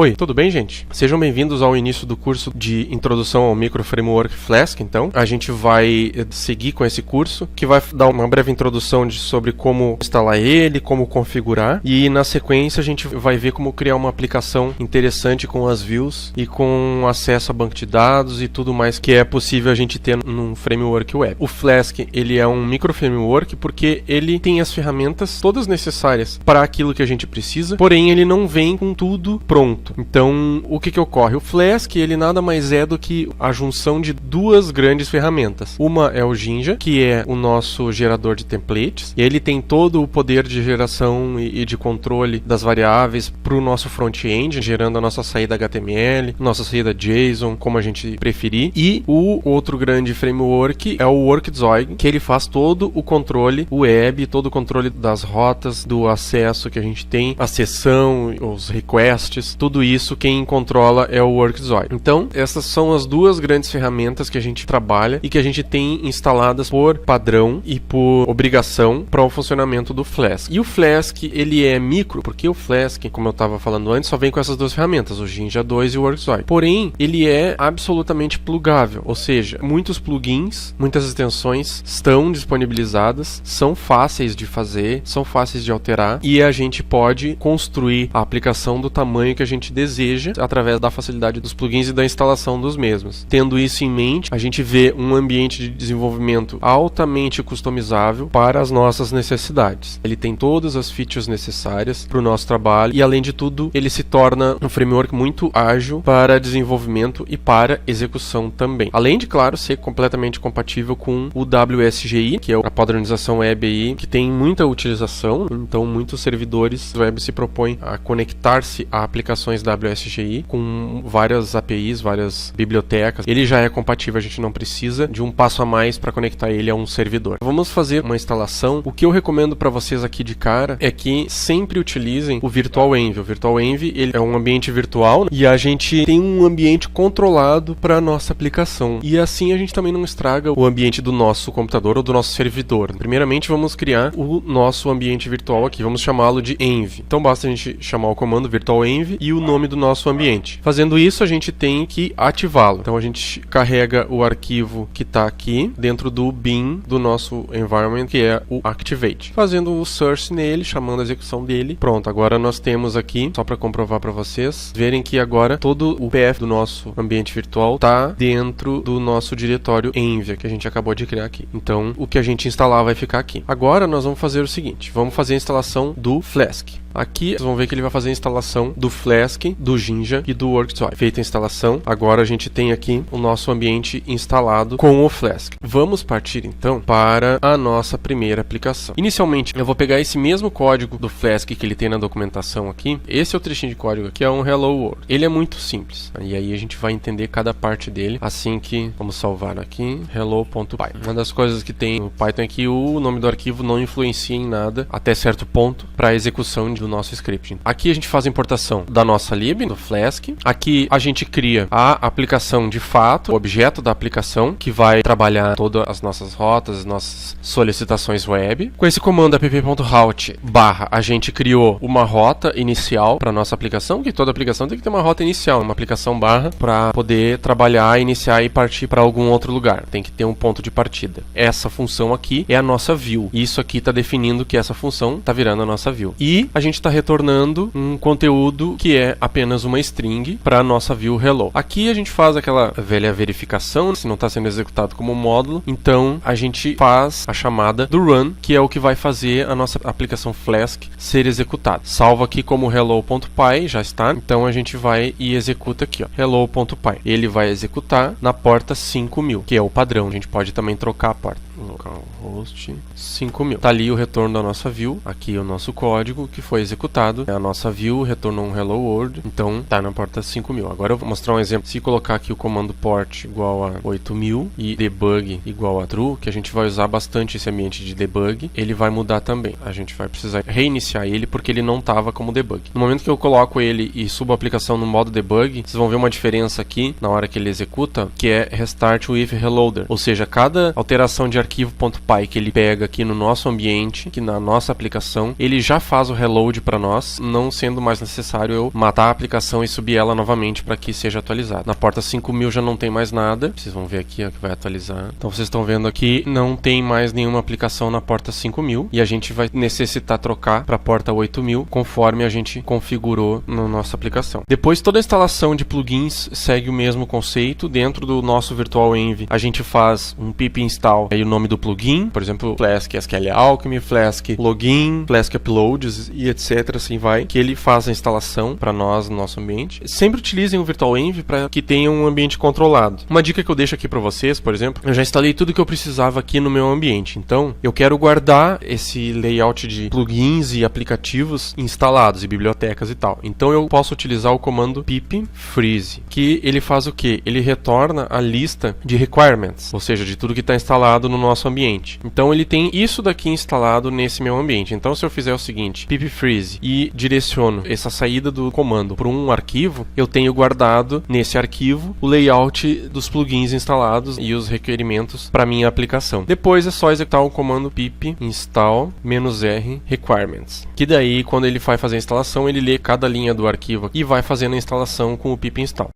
Oi, tudo bem, gente? Sejam bem-vindos ao início do curso de Introdução ao Micro Framework Flask. Então, a gente vai seguir com esse curso, que vai dar uma breve introdução sobre como instalar ele, como configurar, e na sequência a gente vai ver como criar uma aplicação interessante com as views e com acesso a banco de dados e tudo mais que é possível a gente ter num framework web. O Flask, ele é um micro framework porque ele tem as ferramentas todas necessárias para aquilo que a gente precisa, porém ele não vem com tudo pronto. Então, o que ocorre? O Flask, ele nada mais é do que a junção de duas grandes ferramentas. Uma é o Jinja, que é o nosso gerador de templates, e ele tem todo o poder de geração e de controle das variáveis para o nosso front-end, gerando a nossa saída HTML, nossa saída JSON, como a gente preferir. E o outro grande framework é o Workzoid, que ele faz todo o controle web, todo o controle das rotas, do acesso que a gente tem, a sessão, os requests, tudo isso quem controla é o Workzoid. Então, essas são as duas grandes ferramentas que a gente trabalha e que a gente tem instaladas por padrão e por obrigação para o funcionamento do Flask. E o Flask, ele é micro, porque o Flask, como eu estava falando antes, só vem com essas duas ferramentas, o Jinja 2 e o Workzoid. Porém, ele é absolutamente plugável, ou seja, muitos plugins, muitas extensões estão disponibilizadas, são fáceis de fazer, são fáceis de alterar e a gente pode construir a aplicação do tamanho que a gente deseja através da facilidade dos plugins e da instalação dos mesmos. Tendo isso em mente, a gente vê um ambiente de desenvolvimento altamente customizável para as nossas necessidades. Ele tem todas as features necessárias para o nosso trabalho e, além de tudo, ele se torna um framework muito ágil para desenvolvimento e para execução também. Além de, claro, ser completamente compatível com o WSGI, que é a padronização web aí, que tem muita utilização, então muitos servidores web se propõem a conectar-se a aplicações WSGI com várias APIs, várias bibliotecas. Ele já é compatível, a gente não precisa de um passo a mais para conectar ele a um servidor. Vamos fazer uma instalação. O que eu recomendo para vocês aqui de cara é que sempre utilizem o Virtual Env. O Virtual Env, ele é um ambiente virtual e a gente tem um ambiente controlado para a nossa aplicação. E assim a gente também não estraga o ambiente do nosso computador ou do nosso servidor. Primeiramente, vamos criar o nosso ambiente virtual aqui. Vamos chamá-lo de env. Então basta a gente chamar o comando virtual env e o nome do nosso ambiente. Fazendo isso, a gente tem que ativá-lo. Então a gente carrega o arquivo que está aqui dentro do bin do nosso environment, que é o activate. Fazendo o source nele, chamando a execução dele. Pronto, agora nós temos aqui, só para comprovar para vocês, verem que agora todo o PF do nosso ambiente virtual está dentro do nosso diretório env, que a gente acabou de criar aqui. Então, o que a gente instalar vai ficar aqui. Agora nós vamos fazer o seguinte, vamos fazer a instalação do Flask. Aqui, vocês vão ver que ele vai fazer a instalação do Flask, do Jinja e do Workzoid. Feita a instalação, agora a gente tem aqui o nosso ambiente instalado com o Flask. Vamos partir, então, para a nossa primeira aplicação. Inicialmente, eu vou pegar esse mesmo código do Flask que ele tem na documentação aqui. Esse é o trechinho de código aqui, é um Hello World. Ele é muito simples. E aí a gente vai entender cada parte dele assim que... Vamos salvar aqui, hello.py. Uma das coisas que tem no Python é que o nome do arquivo não influencia em nada, até certo ponto, para a execução do nosso script. Aqui a gente faz a importação da nossa lib, do Flask. Aqui a gente cria a aplicação de fato, o objeto da aplicação, que vai trabalhar todas as nossas rotas, as nossas solicitações web. Com esse comando app.route / a gente criou uma rota inicial para nossa aplicação, que toda aplicação tem que ter uma rota inicial, uma aplicação / para poder trabalhar, iniciar e partir para algum outro lugar. Tem que ter um ponto de partida. Essa função aqui é a nossa view. Isso aqui está definindo que essa função está virando a nossa view. E a gente está retornando um conteúdo que é apenas uma string para a nossa view hello. Aqui a gente faz aquela velha verificação, se não está sendo executado como módulo, então a gente faz a chamada do run, que é o que vai fazer a nossa aplicação Flask ser executada. Salva aqui como hello.py, já está, então a gente vai e executa aqui, ó, hello.py. Ele vai executar na porta 5000, que é o padrão. A gente pode também trocar a porta. Localhost 5000. Tá ali o retorno da nossa view, aqui o nosso código que foi executado. A nossa view retornou um hello world, então tá na porta 5000. Agora eu vou mostrar um exemplo. Se colocar aqui o comando port igual a 8000 e debug igual a true, que a gente vai usar bastante esse ambiente de debug, ele vai mudar também. A gente vai precisar reiniciar ele porque ele não estava como debug. No momento que eu coloco ele e subo a aplicação no modo debug, vocês vão ver uma diferença aqui na hora que ele executa, que é restart with reloader. Ou seja, cada alteração de arquivo arquivo.py que ele pega aqui no nosso ambiente, aqui na nossa aplicação, ele já faz o reload para nós, não sendo mais necessário eu matar a aplicação e subir ela novamente para que seja atualizada. Na porta 5000 já não tem mais nada, vocês vão ver aqui ó, que vai atualizar. Então vocês estão vendo aqui, não tem mais nenhuma aplicação na porta 5000 e a gente vai necessitar trocar para a porta 8000 conforme a gente configurou na nossa aplicação. Depois toda a instalação de plugins segue o mesmo conceito. Dentro do nosso Virtual Env a gente faz um pip install, aí o nome do plugin, por exemplo, Flask SQL Alchemy, Flask Login, Flask Uploads e etc. assim vai, que ele faz a instalação para nós no nosso ambiente. Sempre utilizem o Virtual Env para que tenha um ambiente controlado. Uma dica que eu deixo aqui para vocês, por exemplo, eu já instalei tudo que eu precisava aqui no meu ambiente, então eu quero guardar esse layout de plugins e aplicativos instalados e bibliotecas e tal. Então eu posso utilizar o comando pip freeze, que ele faz o que? Ele retorna a lista de requirements, ou seja, de tudo que está instalado no nosso ambiente. Então ele tem isso daqui instalado nesse meu ambiente. Então se eu fizer o seguinte, pip freeze, e direciono essa saída do comando para um arquivo, eu tenho guardado nesse arquivo o layout dos plugins instalados e os requerimentos para minha aplicação. Depois é só executar o comando pip install -r requirements, que daí quando ele vai fazer a instalação ele lê cada linha do arquivo e vai fazendo a instalação com o pip install.